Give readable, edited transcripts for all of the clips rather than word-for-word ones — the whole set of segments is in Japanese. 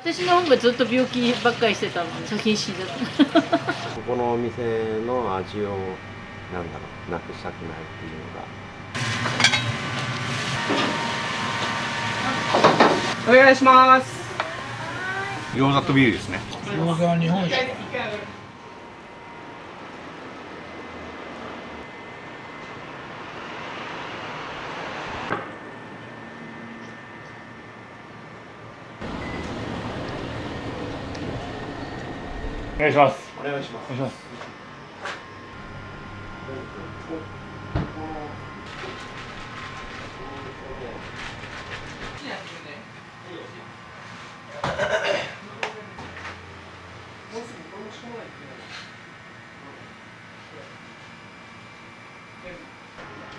私の方がずっと病気ばっかりしてたのに先に死んじゃった。ここのお店の味をなんだろう、なくしたくないっていうのが。お願いします。餃子とビールですね。餃子は日本酒。お願いします。お願いします。お願いします。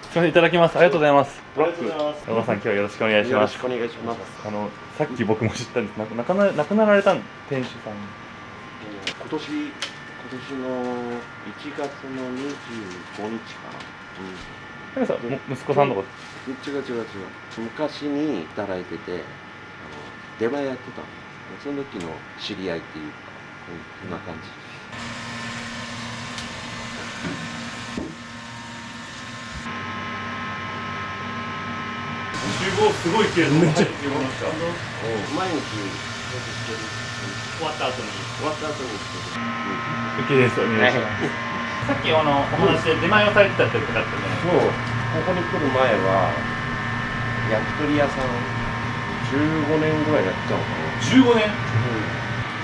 すみません、いただきます。ありがとうございます。ありがとうございます。山田さん、今日はよろしくお願いします。よろしくお願いします。さっき僕も知ったんです。亡くなられた店主さん。今年の1月の25日かな。皆さん、息子さんのこと。違う。昔に働いてて、出前やってたの。その時の知り合いっていうか、こんな感じ。集合すごい綺麗です。めっちゃ。毎日終わった後に。してる。受けですよね。さっきお話で出前をされてたって伺ったじゃないですか。そう、ここに来る前は焼き鳥屋さん15年ぐらいやってたのかな。15年。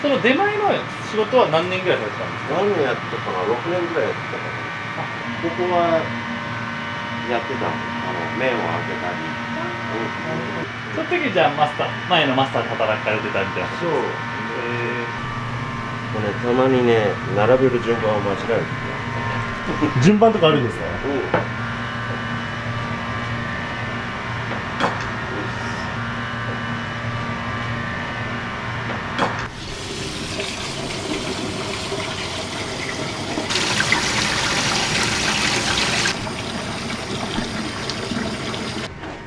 その出前の仕事は何年ぐらいされてたんですか。何年やってたかな、6年ぐらいやってたかな。ここはやってたの。麺を揚げたり。その時じゃあ前のマスターで働かれてたみたいな。そう。これたまにね、並べる順番を間違える。順番とかあるんですか？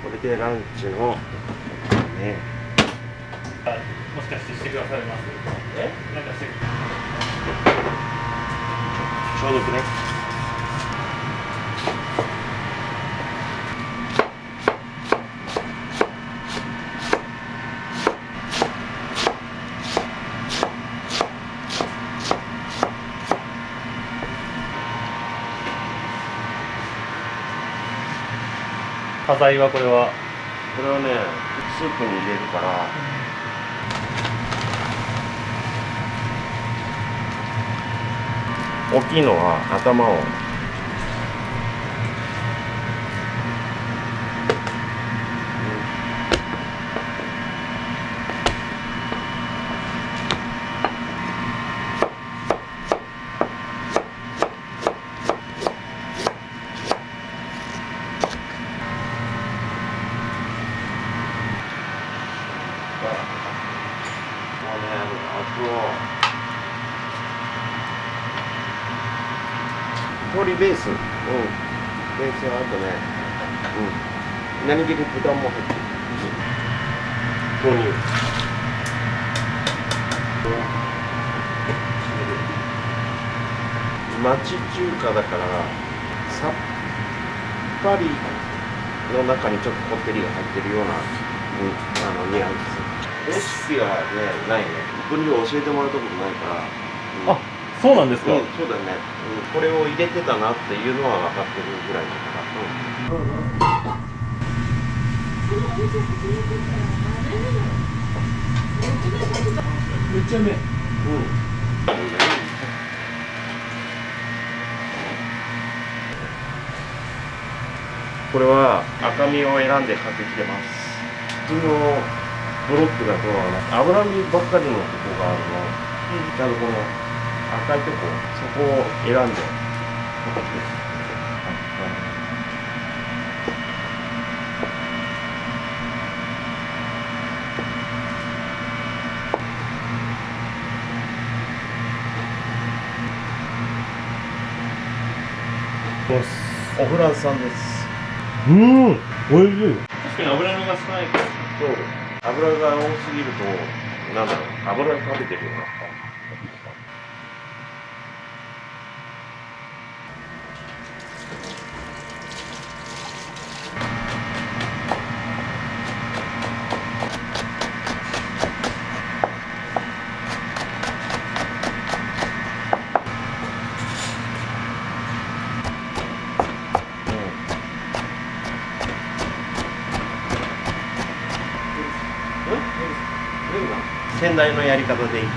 これでランチのね。もしかしてくださいます？なんかして消毒ね。端材はこれはね、スープに入れるから。大きいのは頭を。鶏ベース、ベースはあとね、何気に豚も入ってる。豆乳。町中華だからさっぱりの中にちょっとこってりが入ってるような、ニュアンス。レシピはね、ないね。僕に教えてもらったことないから。あ、そうなんですか。そうだね。これを入れてたなっていうのは分かってるぐらいだから。めっちゃうめえ。これは赤身を選んで買ってきてます。普通のブロックだと脂身ばっかりのとこがあるの。ちゃんとこの赤いとこ、そこを選んで買ってきてます。フランス産です。おいしい。確かに脂身が少ないから。そう。油が多すぎると、なんだろう、油食べてるような。先代のやり方でいくね。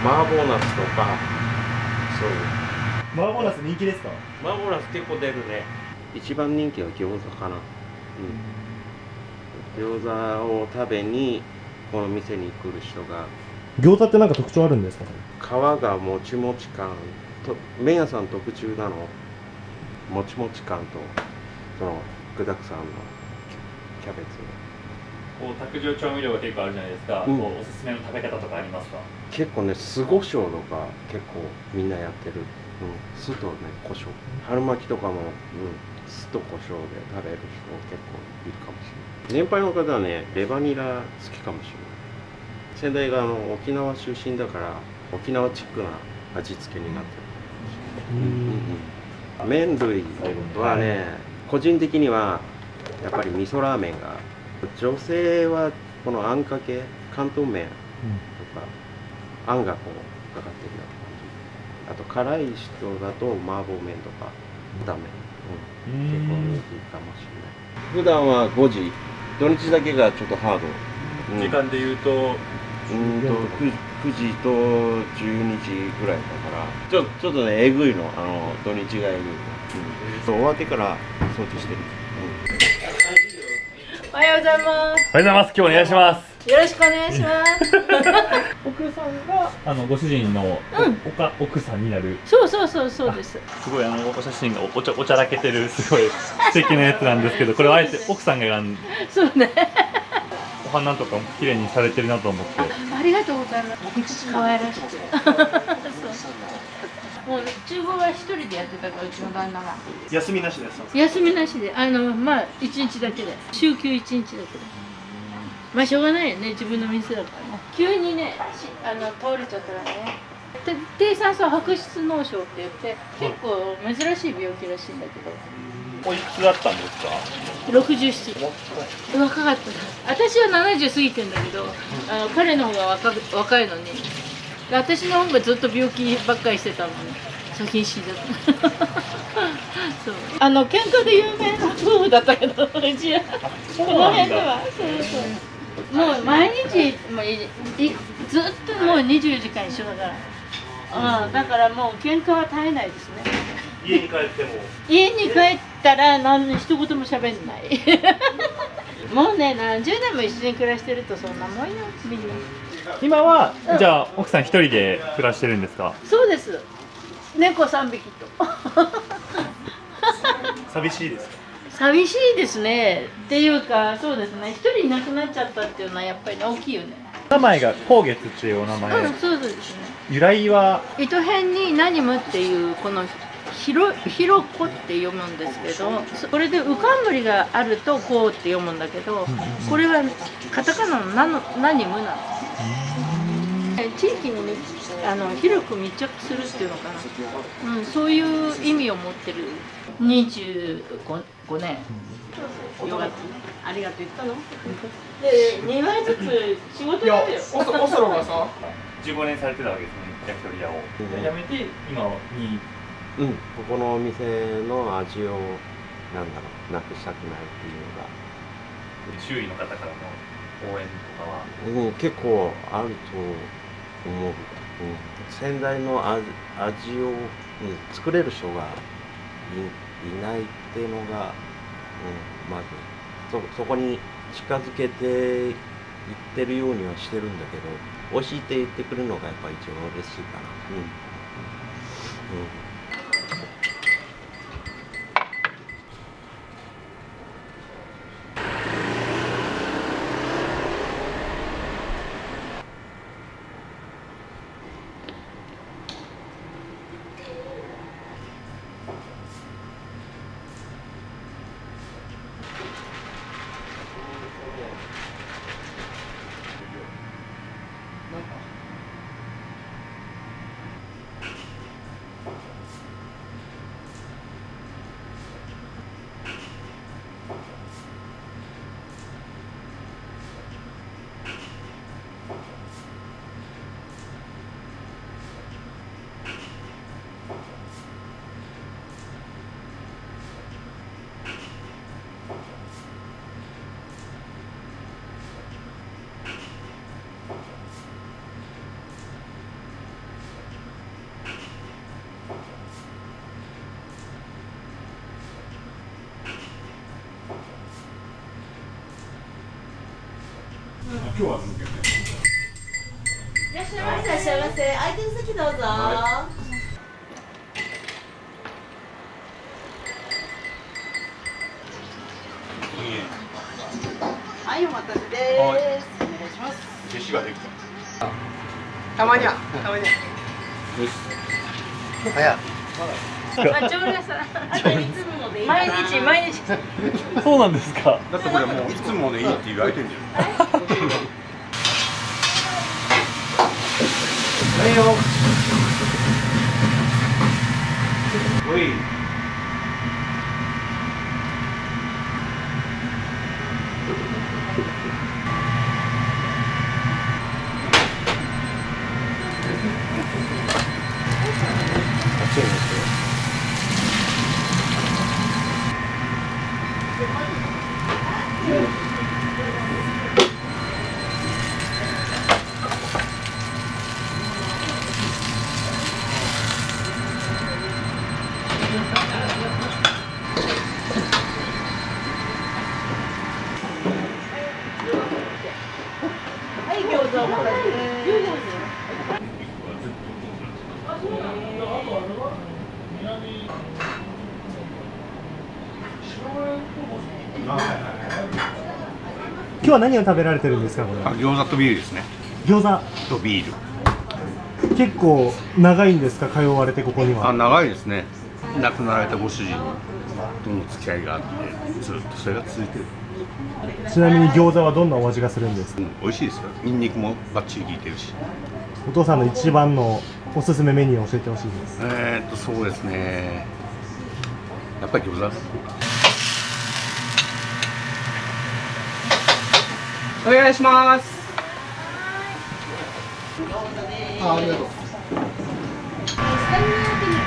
麻婆ナスとか、そういう。麻婆ナス人気ですか？麻婆ナス結構出るね。一番人気は餃子かな。餃子を食べにこの店に来る人が。餃子ってなんか特徴あるんですか？皮がもちもち感と、麺屋さん特注なの。もちもち感とその具沢山のキャベツ。こう卓上調味料が結構あるじゃないですか。こうおすすめの食べ方とかありますか？結構ね、酢胡椒とか結構みんなやってる。酢とね、胡椒。春巻きとかも、酢と胡椒で食べる人結構いるかもしれない。年配の方はね、レバニラ好きかもしれない。先代が沖縄出身だから沖縄チックな味付けになってる。麺類はね、個人的にはやっぱり味噌ラーメンが、女性はこのあんかけ関東麺とか、あんがこうかかってるような感じ。あと辛い人だと麻婆麺とかダメ、結構人気かもしれない。普段は5時、土日だけがちょっとハード、時間で言うと9時と12時ぐらいだからちょっとね、えぐいの、土日がえぐいの、そう終わってから掃除してる。おはようございます。おはようございます。今日お願いします。よろしくお願いします。奥さんがご主人の奥さんになる。そうです。すごいお写真がおちゃらけてるすごい素敵なやつなんですけど、これはあえて奥さんが選んで。そうね。お花とかも綺麗にされてるなと思って。ありがとうございます。可愛らしく。もう厨房は一人でやってたから、うちの旦那が。休みなしです。休みなしで、まあ一日だけで、週休一日だけで。まあしょうがないよね、自分の店だからね。急にね、倒れちゃったらね。低酸素白質脳症って言って、結構珍しい病気らしいんだけど。おいくつだったんですか？67。若かった。私は70過ぎてんだけど、彼の方が若いのに。私の方がずっと病気ばっかりしてたのに先に死んじゃったそう喧嘩で有名な夫婦だったけど、うちはこの辺ではもう毎日ずっともう24時間一緒だから、だからもう喧嘩は絶えないですね。家に帰っても家に帰ったら一言も喋んないもうね、何十年も一緒に暮らしてるとそんなもんよ、みんな。今は、じゃあ奥さん一人で暮らしてるんですか？そうです。猫3匹と寂しいですか？寂しいですね。っていうか、そうですね、一人いなくなっちゃったっていうのはやっぱり大きいよね。名前が光月っていうお名前。そうですね。由来は糸辺に何むっていうこのひろこって読むんですけど、これで浮かんむりがあるとこうって読むんだけど、これはカタカナの何むなの。地域に広く密着するっていうのかな、そういう意味を持ってる。25年。よかった。ありがとう言ったの。で、2枚ずつ仕事やるよ。オスロがさ、15年されてたわけですね、焼き鳥屋を。やめて今に。ここのお店の味をなくしたくないっていうのが周囲の方からの応援とかは、結構あると思う。先代の味を、作れる人がいないっていうのが、まずそこに近づけていってるようにはしてるんだけど、美味しいって言ってくるのがやっぱり一番嬉しいかな。今日は抜けて。いらっしゃいませ。いらっしゃいませ。空いてる席どうぞ。はい、お待たせです。お願いします。弟子ができた。たまには。たまには。早い。あ、常連さん。毎日毎日。そうなんですか。だってこれもういつもでいいっていう相手にじゃん。はいよ。おい。はい、餃子お待たせです。今日は何を食べられてるんですかこれ？餃子とビールですね。餃子。とビール。結構長いんですか通われてここには？長いですね。亡くなられたご主人との付き合いがあってずっとそれが続いてる。ちなみに餃子はどんなお味がするんですか？美味しいですよ。ニンニクもバッチリ効いてるし。お父さんの一番のおすすめメニューを教えてほしいです。そうですね。やっぱり餃子。お願いします。ありがとう。スタミナ焼肉、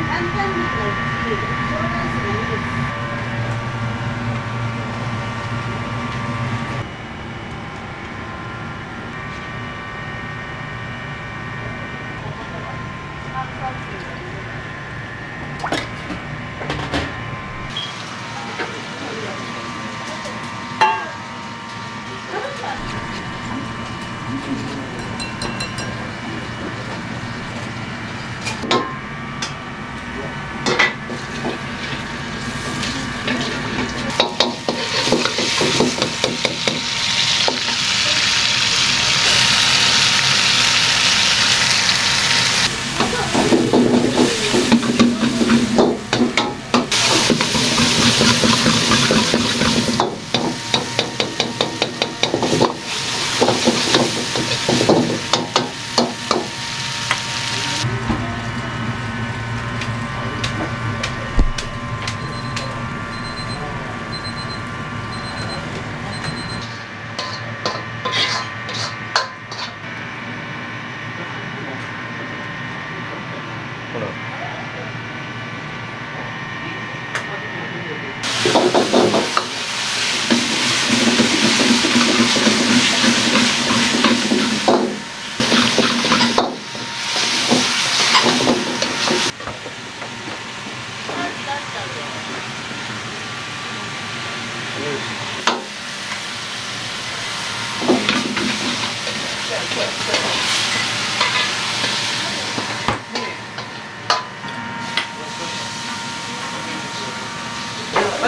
担々肉の小ライスがいいです。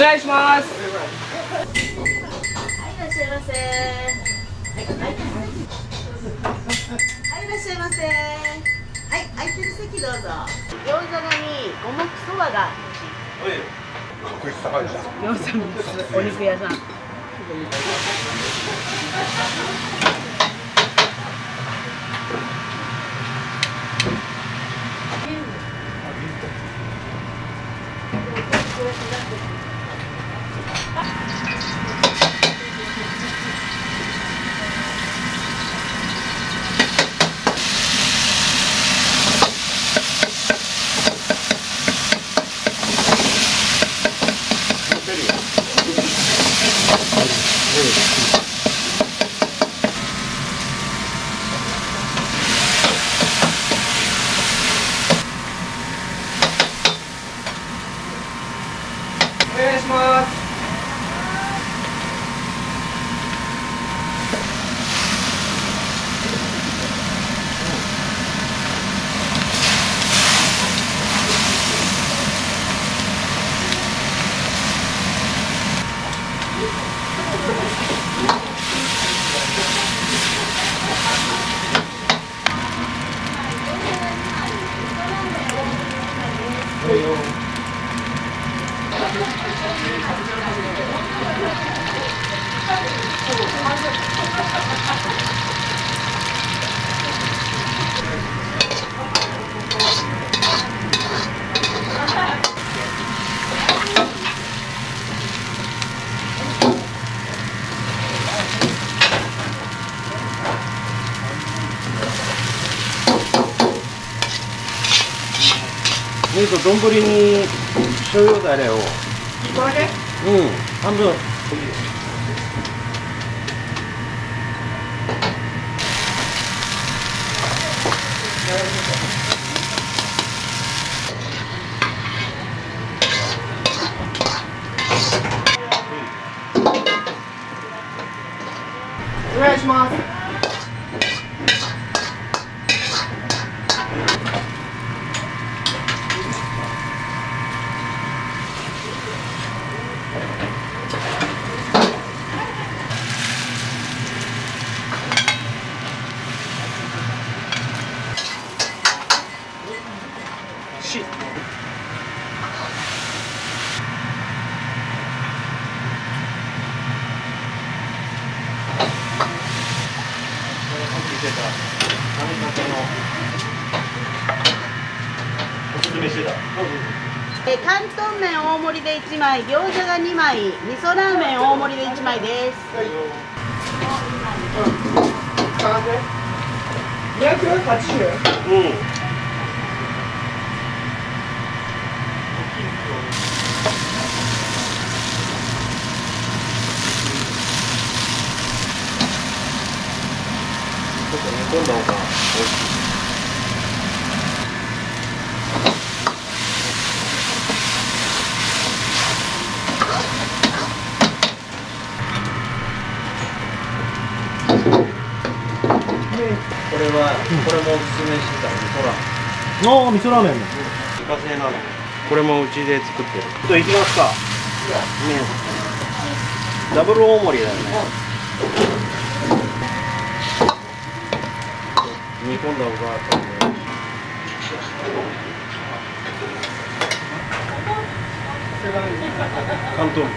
願いします。はいいらっしゃいませ。はいいらっしゃいませ。はい空いてる席どうぞ。餃子が2、五目そばが1。餃子3つ、お肉屋さん。お願いします。ミート丼に醤油だれを。これだけ？うん、半分。お願いします。担々麺大盛りで1枚、餃子が2枚、味噌ラーメン大盛りで1枚です。280？うん。ちょっと煮込んだ方が美味しい。これもおすすめしてた味噌ラーメン。ああ、味噌ラーメンの。自家製なの。これもうちで作ってる。ちょっと行きますか。ダブル大盛りだよね。煮込んだ方が多分関東。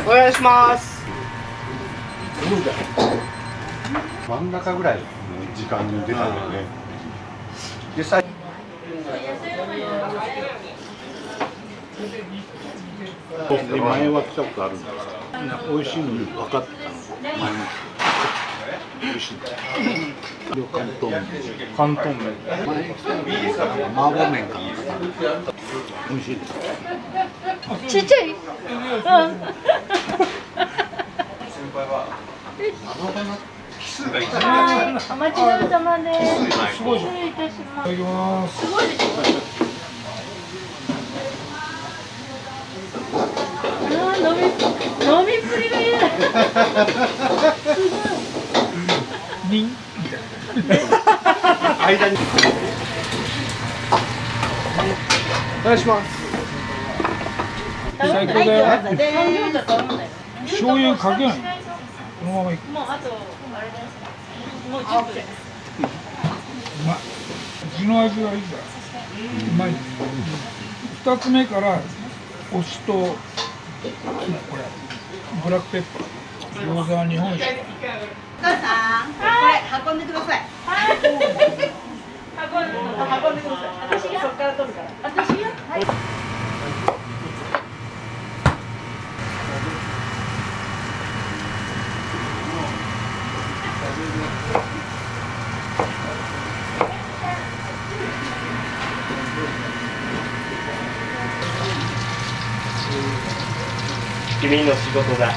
お願いします。真ん中ぐらいの時間に出たんだよね。で最で前は来たことあるんですか。美味しいの分かってたの。前に美味しいんだ。関東麺。関東麺。前来たの麻婆麺かな。美味しいです。ちっちゃい。うん。はい、お待ちどおさまです。失礼いたします。すごいでしょ。飲みっぷりがいい。に間にお願いします。最高だよ。三秒だと思うんだよ。醤油かけない。このままいく。もうあとあれです。もう10分。うまい。うちの味はいいから。うまい。二つ目からお酢とこれブラックペッパー。餃子は日本酒。お母さん、これ運んでください。はい。運んでください。私がそこから取るから。私が。はい。君の仕事だ。い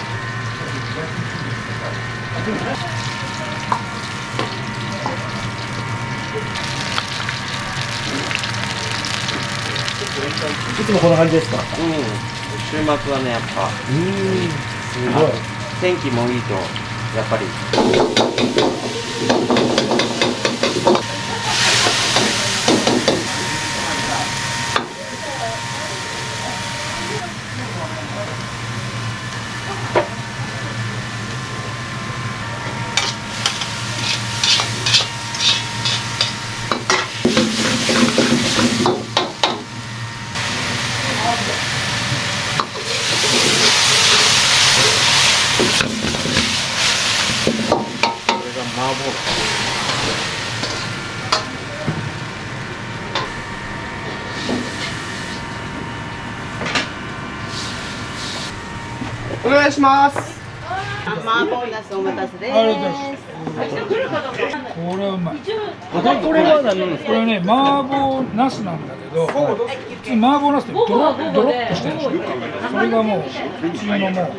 つもこんな感じですか？週末はね、やっぱ、すごい。天気もいいと、やっぱり。お願いします。麻婆ナスお待たせです。ありがとうございます。これはうまい。これは何ですこれはね、麻婆ナスなんだけど、普通麻婆ナスってドロッとしてるでしょ。それがもう普通のもう、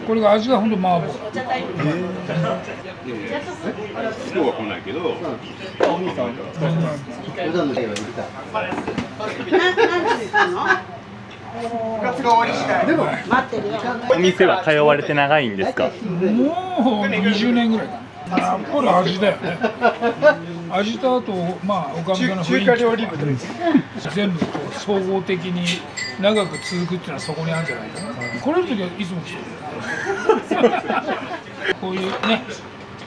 これが味が本当麻婆。今日は来ないけど、何時に来るの？部活が終わり次第。待ってるよ。お店は通われて長いんですか？もう20年ぐらいだ。やっぱり味だよね。味とあと、まあ、おかみさんの雰囲気とか全部こう総合的に長く続くっていうのはそこにあるんじゃないかな。来れる時はいつも来てる。こういうね、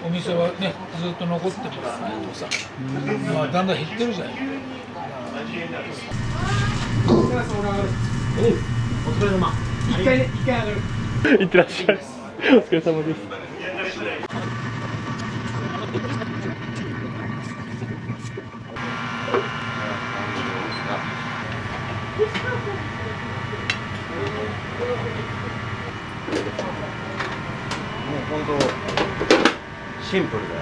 お店はね、ずっと残ってもらわないとさ、まあ、だんだん減ってるじゃない。一回上がる。いってらっしゃい。お疲れ様です。本当シンプルだよ。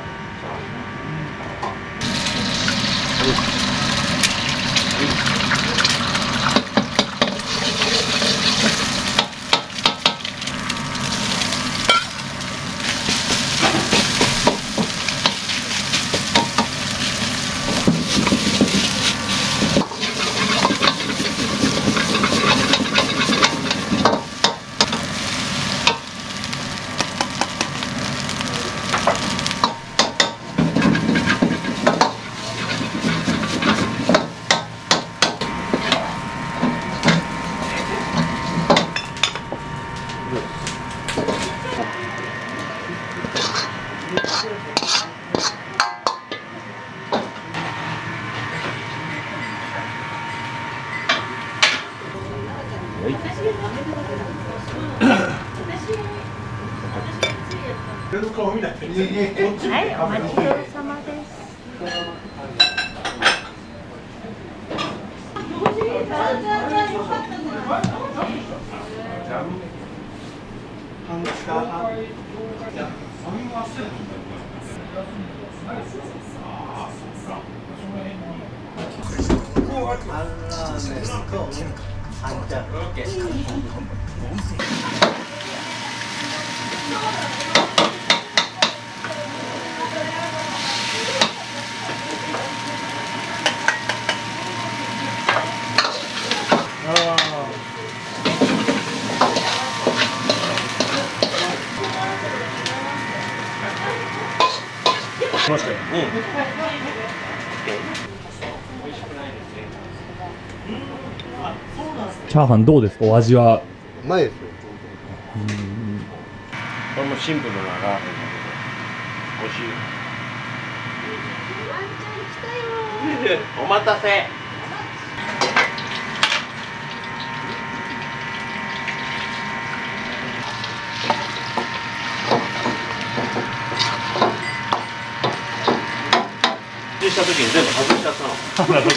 はい、お待ちどおさまです。来ましたよ。チャーハンどうですか、お味は。うまいですよ。これもシンプルなラーメンだけど美味しい。お待たせ。した時に全部外しちゃったの。なるほど。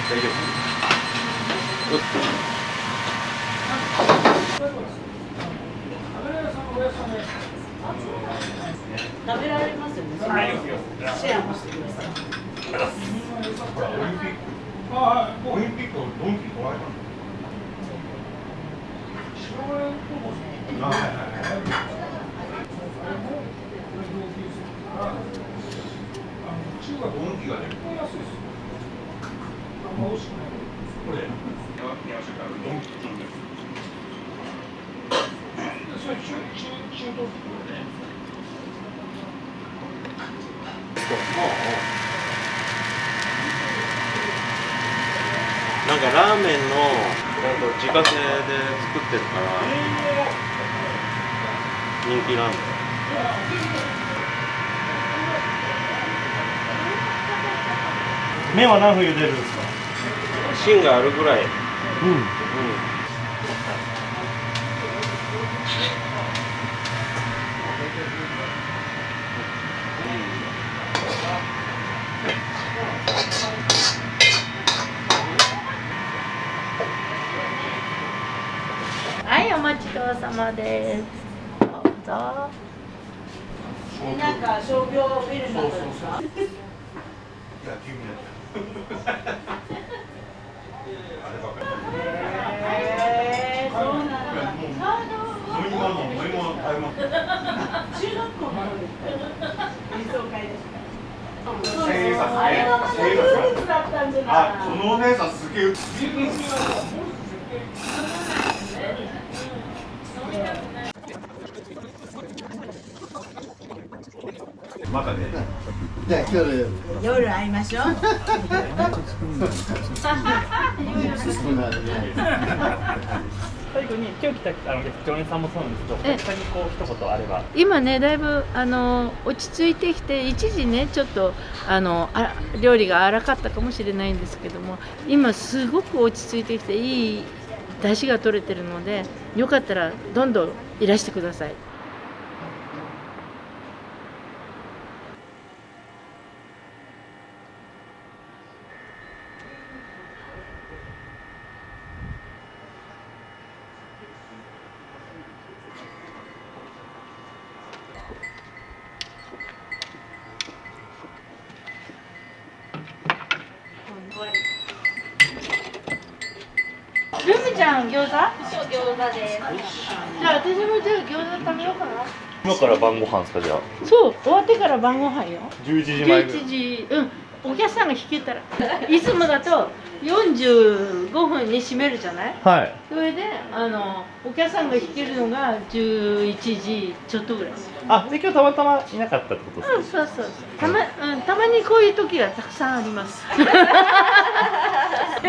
大丈食べられますよね。シェアもしてください。オリンピックドンキ来られた中学ドンキがね、これ安いですよ。あんま美味しくない。これ。それ中東ってことね。なんかラーメンの自家製で作ってるから人気なんだよ。麺は何分茹でるんですか？芯があるぐらい。はい、お待ちどうさまです。どうぞ。なんか商業ビルなんですか？そうなんだ。飲み物食べ物。中学校の理想会ですか？あれはまたスイーツだったんじゃない？あ、このお姉さんすげえ。またね。じゃあ夜会いましょう。最後に今日来た常連さんもそうなんですけど、他にこう一言あれば。今ねだいぶ落ち着いてきて、一時ねちょっと料理が荒かったかもしれないんですけども、今すごく落ち着いてきていい出汁が取れてるので、よかったらどんどんいらしてください。ルミちゃん餃子？そう、餃子です。じゃあ私もじゃあ餃子食べようかな。今から晩ご飯ですか、じゃあ。そう、終わってから晩ご飯よ。11時前ぐらい。11時、お客さんが引けたら、いつもだと45分に閉めるじゃない？はい。それでお客さんが引けるのが11時ちょっとぐらい。あ、で今日たまたまいなかったってことですか？そう。たまにこういう時がたくさんあります。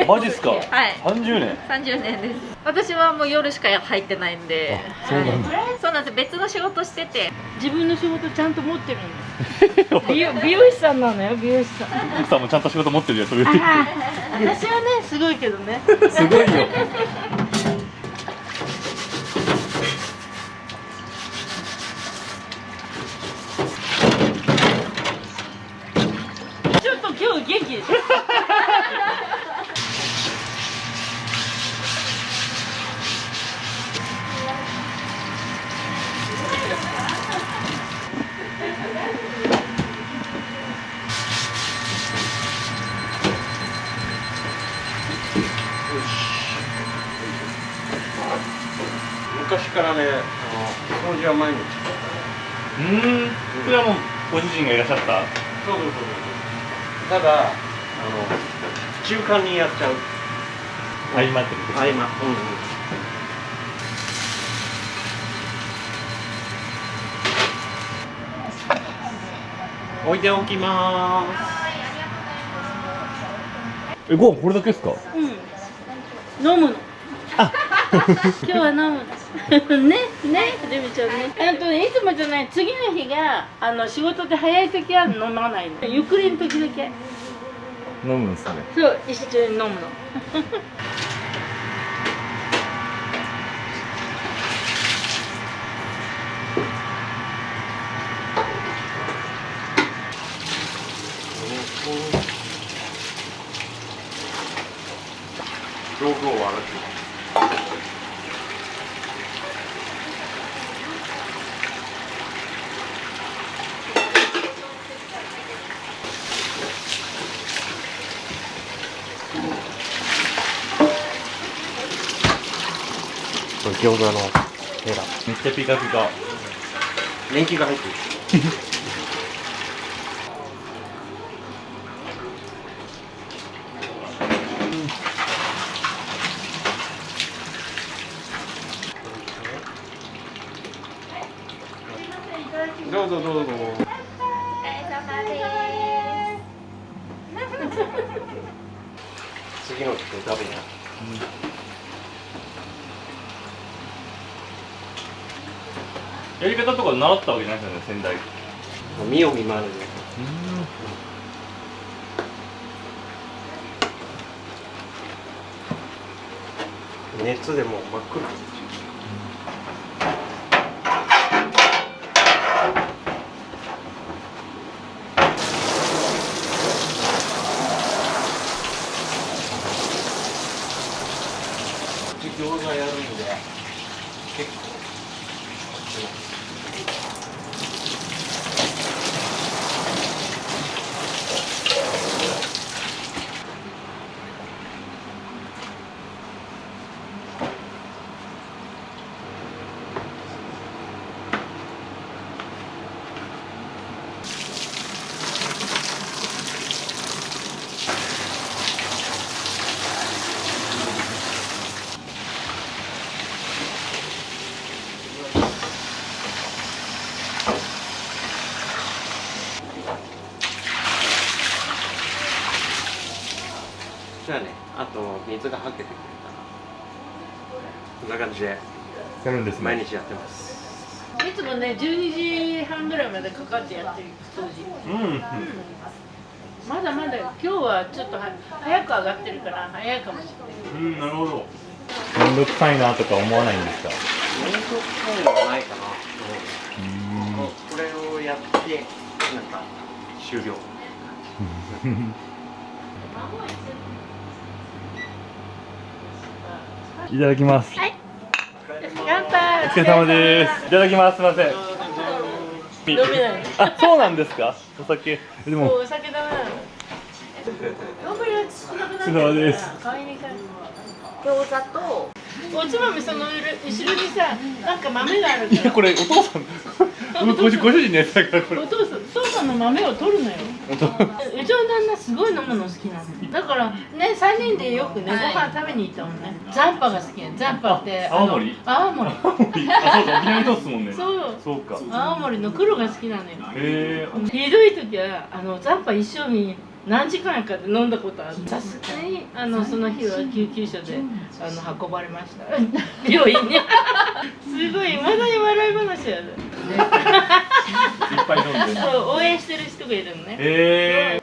マジっすか？はい。30年。 30年です。私はもう夜しか入ってないんで。そうなんだ。そうなんです。別の仕事してて。自分の仕事ちゃんと持ってるんです。美容師さんなのよ、美容師さん。奥さんもちゃんと仕事持ってるよ、そういう。私はね、すごいけどね。すごいよ。ちょっと今日掃除は毎日。それはもうご自身がいらっしゃった。そうそうそう。ただ中間にやっちゃう。合間ってこと。合間。置いておきまーす。ご飯これだけですか。飲むの。今日は飲むの。ね、はじめちゃんね。いつもじゃない、次の日が仕事で早い時は飲まないの。ゆっくりの時だけ。飲むんですね。そう、一緒に飲むの。道具を洗って。餃子のヘラ。めっちゃピカピカ。年季が入ってる。どうぞどうぞ。次の人食べな。やり方とか習ったわけじゃないですよね、先代。見よ見まねで。熱でもう真っ黒。餃子やるんで結構。じゃあね、あと水がはけてくれたらこんな感じでやるんですね。毎日やってます。いつもね、12時半ぐらいまでかかってやってる掃除。まだまだ今日はちょっと早く上がってるから早いかもしれない。なるほど。めんどくさいなとか思わないんですか。めんどくさいのはないかな。これをやってなんか終了。いただきます。はい。乾杯。お疲れ様です。いただきます。すみません。飲めない。あ、そうなんですか。お酒。でも。お酒ダメなの。頑張りやす。お疲れ様です。餃子と。おつまみその後ろにさ、なんか豆があるから。これお父さん。ご主人のやつだからこれ。お父さんの豆を取るのよ。うちの旦那すごい飲むの好きなの。だからね、3人でよくね、ご飯食べに行ったもんね。ザンパが好きなの。ザンパって青森。青森。あ、そうか、沖縄の人っすもんね。そう。そうか。青森の黒が好きなのよ。へえ。ひどい時はザンパ一生に何時間かで飲んだことある。さすがにその日は救急車で運ばれました。病院に。すごい未だに笑い話やる。いっぱい飲んで。そう、応援してる人がいるのね。へ